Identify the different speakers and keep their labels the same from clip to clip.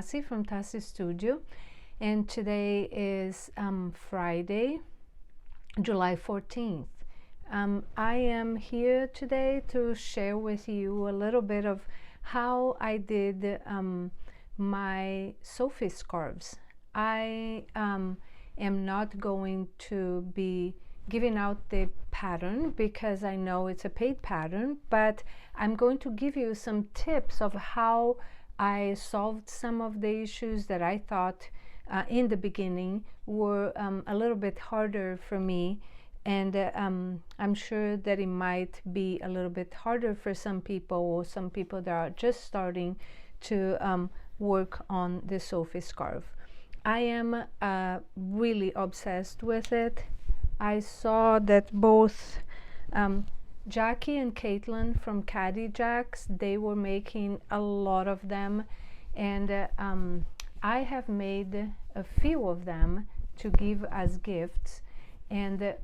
Speaker 1: Tassi from Tacistudio, and today is Friday, July 14th. I am here today to share with you a little bit of how I did my SOPHIE scarves. I am not going to be giving out the pattern because I know it's a paid pattern, but I'm going to give you some tips of how I solved some of the issues that I thought in the beginning were a little bit harder for me, and I'm sure that it might be a little bit harder for some people, or some people that are just starting to work on the SOPHIE scarf. I am really obsessed with it. I saw that both Jackie and Caitlin from Caddy Jacks, they were making a lot of them, and I have made a few of them to give as gifts, and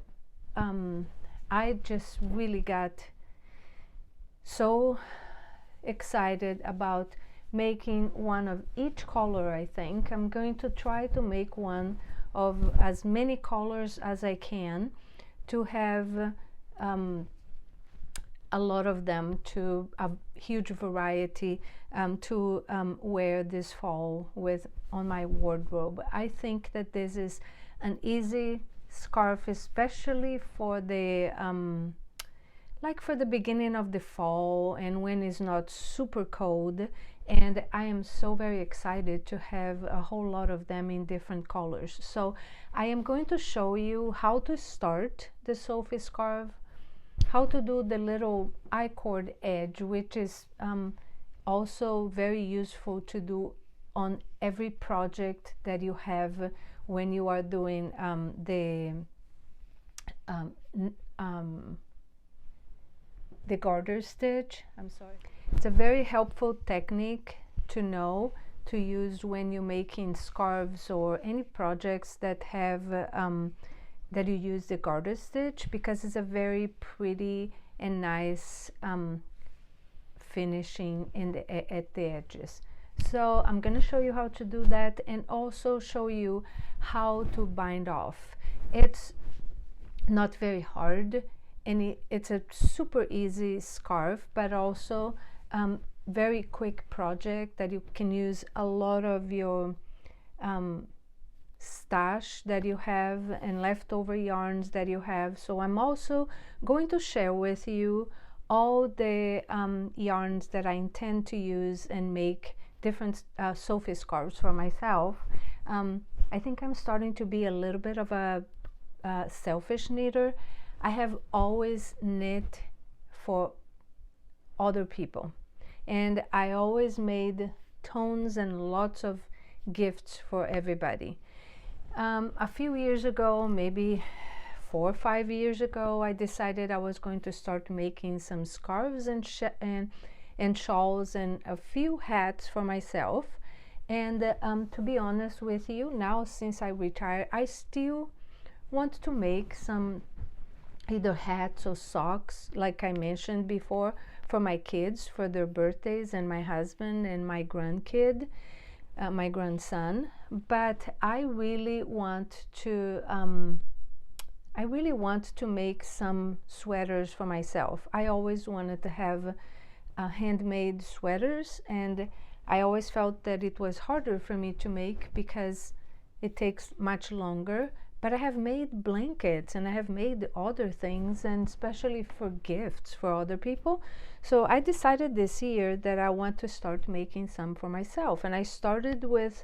Speaker 1: I just really got so excited about making one of each color. I think I'm going to try to make one of as many colors as I can to have a lot of them, to a huge variety to wear this fall with on my wardrobe. I think that this is an easy scarf, especially for the like for the beginning of the fall and when it's not super cold. And I am so very excited to have a whole lot of them in different colors. So I am going to show you how to start the SOPHIE scarf, how to do the little ICord Edge, which is also very useful to do on every project that you have when you are doing the garter stitch. I'm sorry. It's a very helpful technique to know, to use when you're making scarves or any projects that have that you use the garter stitch, because it's a very pretty and nice finishing in the at the edges. So I'm going to show you how to do that, and also show you how to bind off. It's not very hard, and it's a super easy scarf, but also very quick project that you can use a lot of your stash that you have and leftover yarns that you have. So I'm also going to share with you all the yarns that I intend to use and make different SOPHIE scarves for myself. I think I'm starting to be a little bit of a selfish knitter. I have always knit for other people, and I always made tons and lots of gifts for everybody. A few years ago, maybe 4 or 5 years ago, I decided I was going to start making some scarves and shawls and a few hats for myself. And to be honest with you, now since I retired, I still want to make some either hats or socks, like I mentioned before, for my kids, for their birthdays, and my husband and my grandkid, my grandson. But I really want to make some sweaters for myself. I always wanted to have handmade sweaters, and I always felt that it was harder for me to make because it takes much longer. But I have made blankets and I have made other things, and especially for gifts for other people. So I decided this year that I want to start making some for myself. And I started with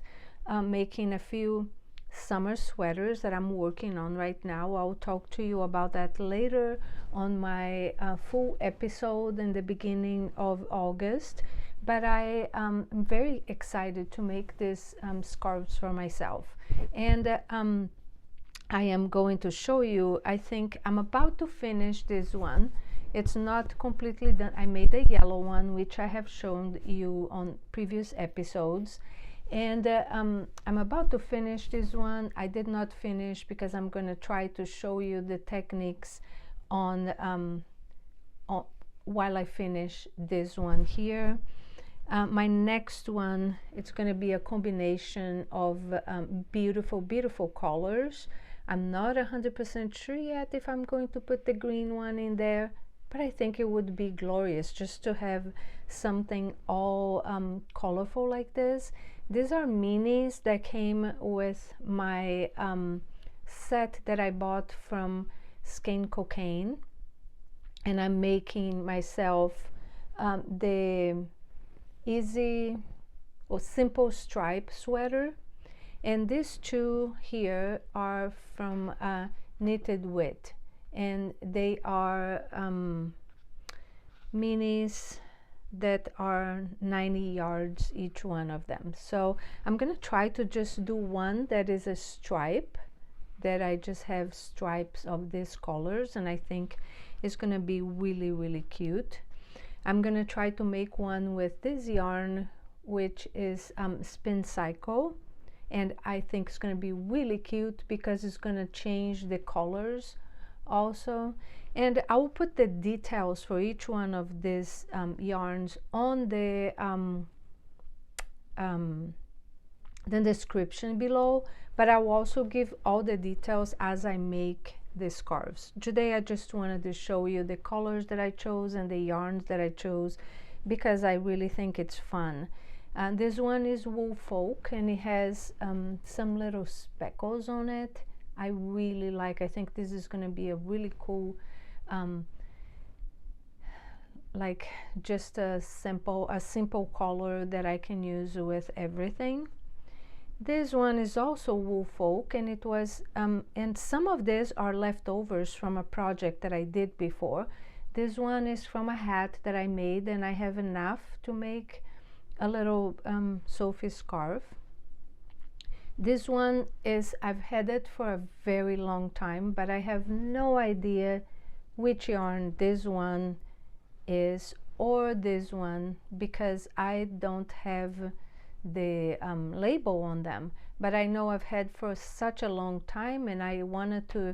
Speaker 1: making a few summer sweaters that I'm working on right now. I'll talk to you about that later on my full episode in the beginning of August. But I am very excited to make these scarves for myself. And I am going to show you, I think I'm about to finish this one. It's not completely done. I made a yellow one, which I have shown you on previous episodes. And I'm about to finish this one. I did not finish because I'm going to try to show you the techniques on while I finish this one here. My next one, it's going to be a combination of beautiful colors. I'm not 100% sure yet if I'm going to put the green one in there, but I think it would be glorious just to have something all colorful like this. These are minis that came with my set that I bought from Skin Cocaine, and I'm making myself the easy or simple stripe sweater, and these two here are from Knitted Wit, and they are minis that are 90 yards each one of them. So I'm gonna try to just do one that is a stripe, that I just have stripes of these colors, and I think it's gonna be really cute. I'm gonna try to make one with this yarn, which is Spin Cycle, and I think it's gonna be really cute because it's gonna change the colors also. And I will put the details for each one of these yarns on the description below, but I will also give all the details as I make the scarves. Today I just wanted to show you the colors that I chose and the yarns that I chose because I really think it's fun. And this one is Wool Folk, and it has some little speckles on it. I really like. I think this is going to be a really cool like just a simple color that I can use with everything. This one is also Wool Folk, and it was and some of these are leftovers from a project that I did before. This one is from a hat that I made, and I have enough to make a little Sophie scarf. This one is, I've had it for a very long time, but I have no idea which yarn this one is or this one because I don't have the label on them, but I know I've had for such a long time, and I wanted to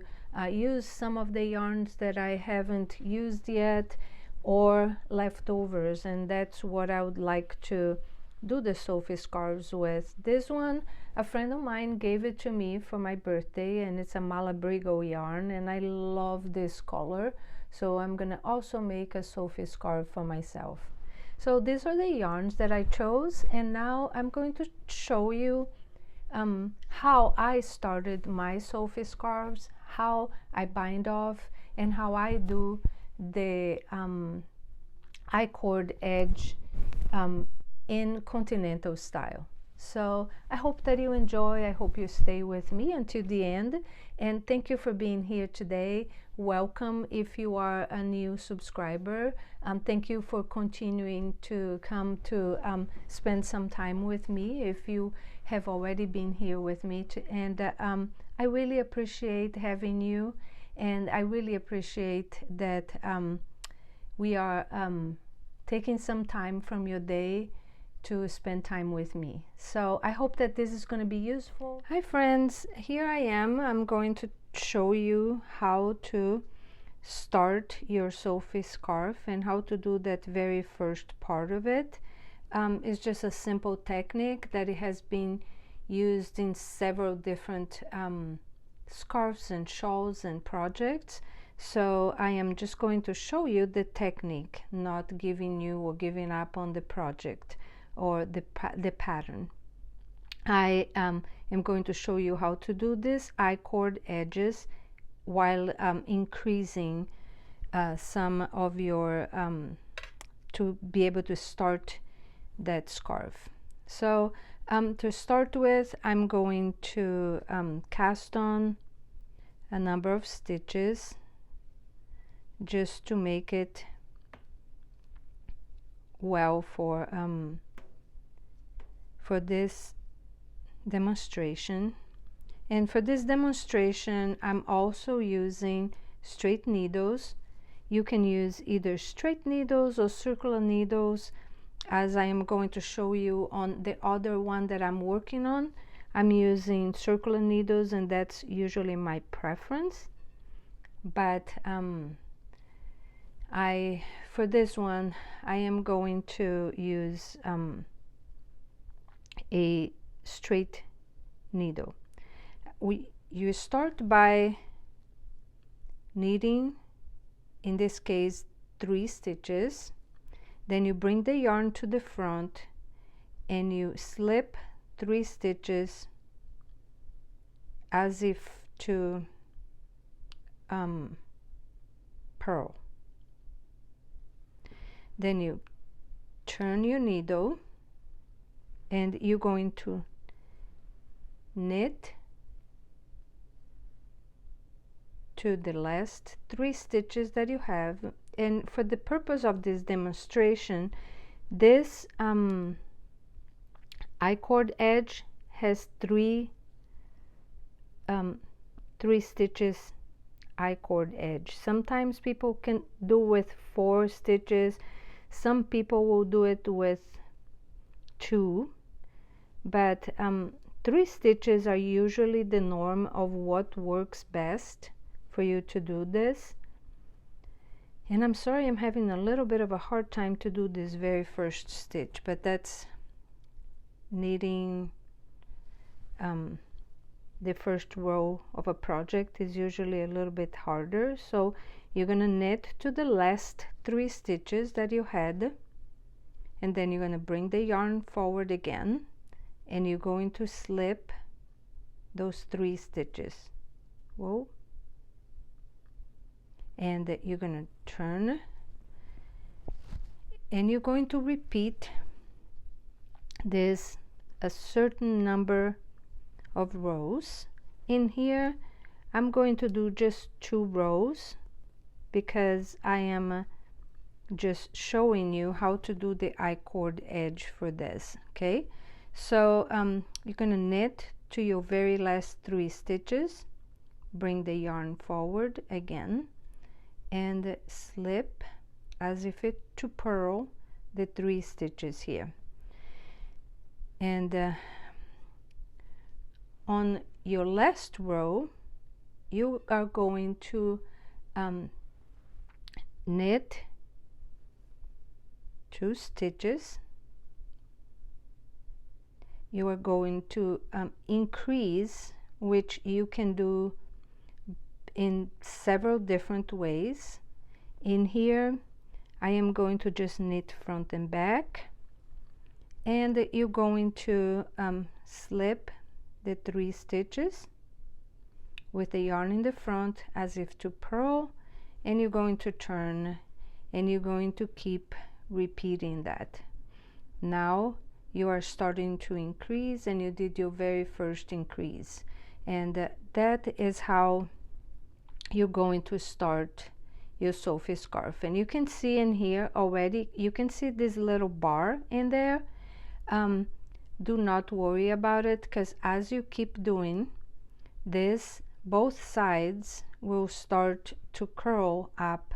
Speaker 1: use some of the yarns that I haven't used yet or leftovers, and that's what I would like to do the Sophie scarves with. This one, a friend of mine gave it to me for my birthday, and it's a Malabrigo yarn, and I love this color, so I'm gonna also make a Sophie scarf for myself. So these are the yarns that I chose, and now I'm going to show you how I started my Sophie scarves, how I bind off, and how I do the ICord Edge in continental style. So I hope that you enjoy. I hope you stay with me until the end, and thank you for being here today. Welcome if you are a new subscriber. Thank you for continuing to come to spend some time with me if you have already been here with me. I really appreciate having you, and I really appreciate that we are taking some time from your day to spend time with me. So I hope that this is going to be useful. Hi friends, here I am. I'm going to show you how to start your Sophie scarf and how to do that very first part of it. It's just a simple technique that it has been used in several different scarves and shawls and projects. So I am just going to show you the technique, not giving you or giving up on the project or the pattern. I am going to show you how to do this ICord edges while increasing some of your to be able to start that scarf. So to start with, I'm going to cast on a number of stitches just to make it well for this demonstration. And for this demonstration, I'm also using straight needles. You can use either straight needles or circular needles, as I am going to show you on the other one that I'm working on. I'm using circular needles, and that's usually my preference, but For this one, I am going to use a straight needle. You start by knitting, in this case 3 stitches, then you bring the yarn to the front and you slip 3 stitches as if to purl. Then you turn your needle and you're going to knit to the last 3 stitches that you have. And for the purpose of this demonstration, this ICord Edge has 3 stitches ICord Edge. Sometimes people can do with 4 stitches, some people will do it with 2, but 3 stitches are usually the norm of what works best for you to do this. And I'm sorry I'm having a little bit of a hard time to do this very first stitch, but that's knitting the first row of a project is usually a little bit harder. So you're gonna knit to the last 3 stitches that you had, and then you're gonna bring the yarn forward again and you're going to slip those 3 stitches. Whoa. And you're gonna turn and you're going to repeat this a certain number of rows. In here I'm going to do just 2 rows because I am just showing you how to do the ICord Edge for this. Okay, so you're gonna knit to your very last 3 stitches, bring the yarn forward again and slip as if it to purl the 3 stitches here. And on your last row you are going to knit 2 stitches. You are going to increase, which you can do in several different ways. In here I am going to just knit front and back, and you're going to slip the 3 stitches with the yarn in the front as if to purl, and you're going to turn and you're going to keep repeating that. Now you are starting to increase and you did your very first increase, and that is how you're going to start your Sophie scarf. And you can see in here already, you can see this little bar in there. Do not worry about it, because as you keep doing this, both sides will start to curl up,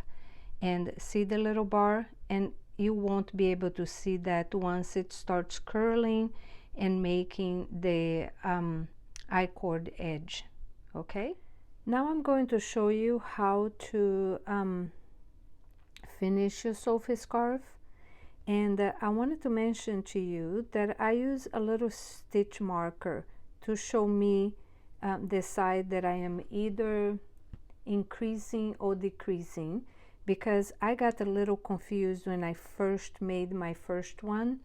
Speaker 1: and see the little bar, and you won't be able to see that once it starts curling and making the ICord Edge. Okay, now I'm going to show you how to finish your Sophie scarf. And I wanted to mention to you that I use a little stitch marker to show me the side that I am either increasing or decreasing, because I got a little confused when I first made my first one,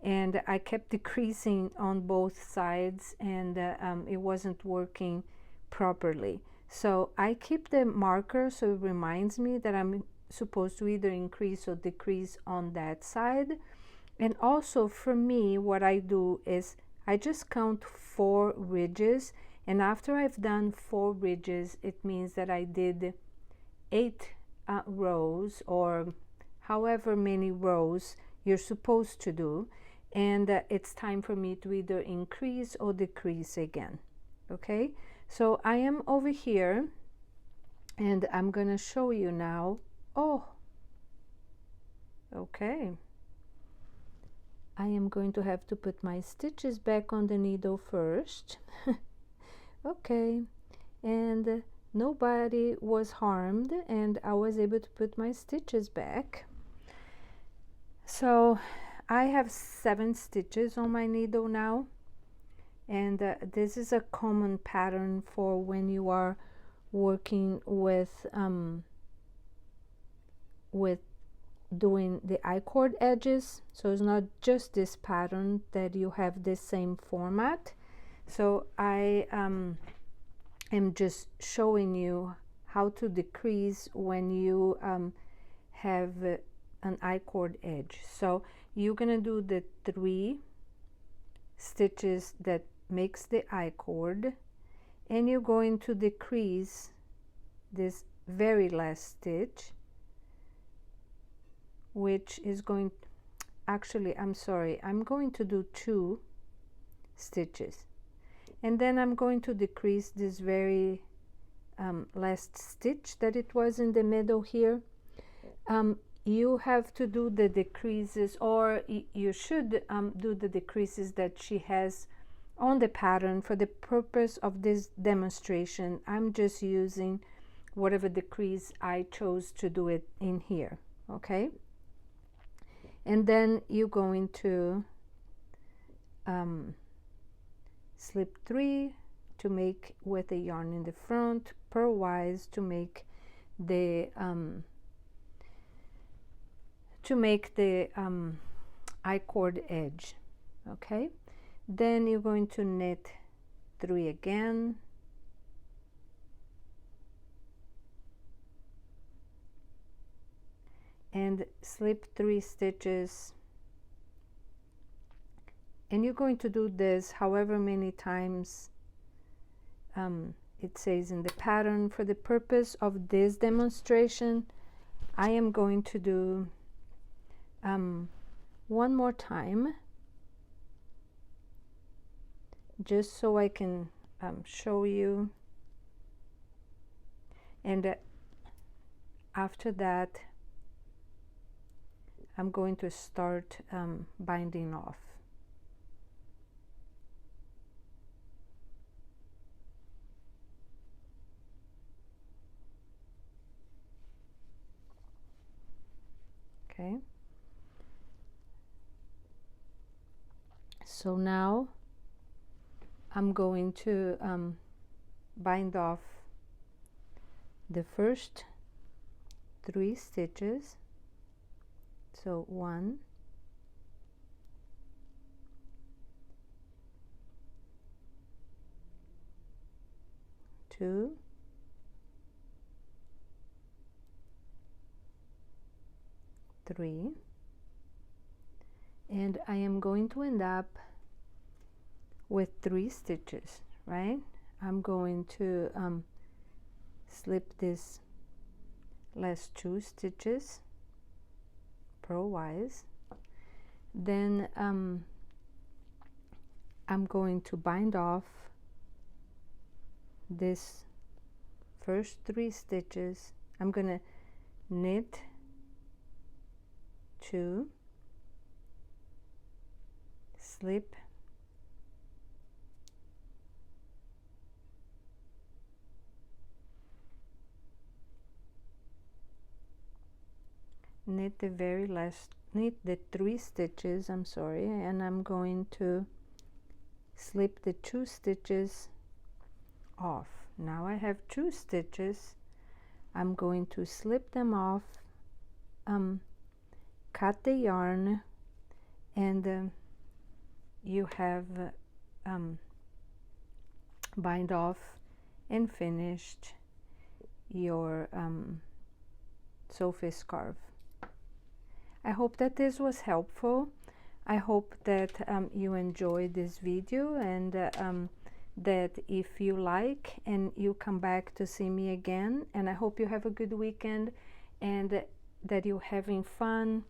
Speaker 1: and I kept decreasing on both sides, and it wasn't working properly. So I keep the marker so it reminds me that I'm supposed to either increase or decrease on that side. And also for me, what I do is I just count 4 ridges, and after I've done 4 ridges, it means that I did 8 rows, or however many rows you're supposed to do, and it's time for me to either increase or decrease again. Okay, so I am over here and I'm gonna show you now. Oh, okay, I am going to have to put my stitches back on the needle first. Okay, and nobody was harmed, and I was able to put my stitches back. So I have 7 stitches on my needle now, and this is a common pattern for when you are working with doing the ICord edges. So it's not just this pattern that you have the same format. So I am just showing you how to decrease when you have an ICord edge. So you're gonna do the 3 stitches that makes the ICord, and you're going to decrease this very last stitch, which is going, actually I'm sorry, I'm going to do 2 stitches, and then I'm going to decrease this very last stitch that it was in the middle here. You have to do the decreases, or you should do the decreases that she has on the pattern. For the purpose of this demonstration, I'm just using whatever decrease I chose to do it in here, okay? And then you're going to slip 3 to make with the yarn in the front, purlwise to make the ICord edge, okay? Then you're going to knit 3 again, and slip 3 stitches, and you're going to do this however many times it says in the pattern. For the purpose of this demonstration, I am going to do one more time, just so I can show you, and after that I'm going to start binding off. Okay, so now I'm going to bind off the first 3 stitches. So 1, 2, 3, and I am going to end up with 3 stitches, right? I'm going to slip this last 2 stitches purlwise, then I'm going to bind off this first 3 stitches. I'm gonna knit 2, slip, knit the very last, knit the 3 stitches, I'm sorry, and I'm going to slip the 2 stitches off. Now I have 2 stitches. I'm going to slip them off, cut the yarn, and you have bind off and finished your Sophie scarf. I hope that this was helpful. I hope that you enjoyed this video, and that if you like, and you come back to see me again, and I hope you have a good weekend, and that you're having fun,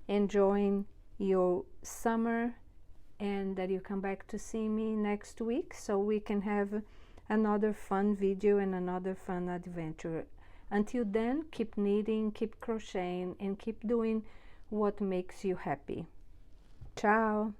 Speaker 1: enjoying your summer, and that you come back to see me next week so we can have another fun video and another fun adventure. Until then, keep knitting, keep crocheting, and keep doing what makes you happy. Ciao!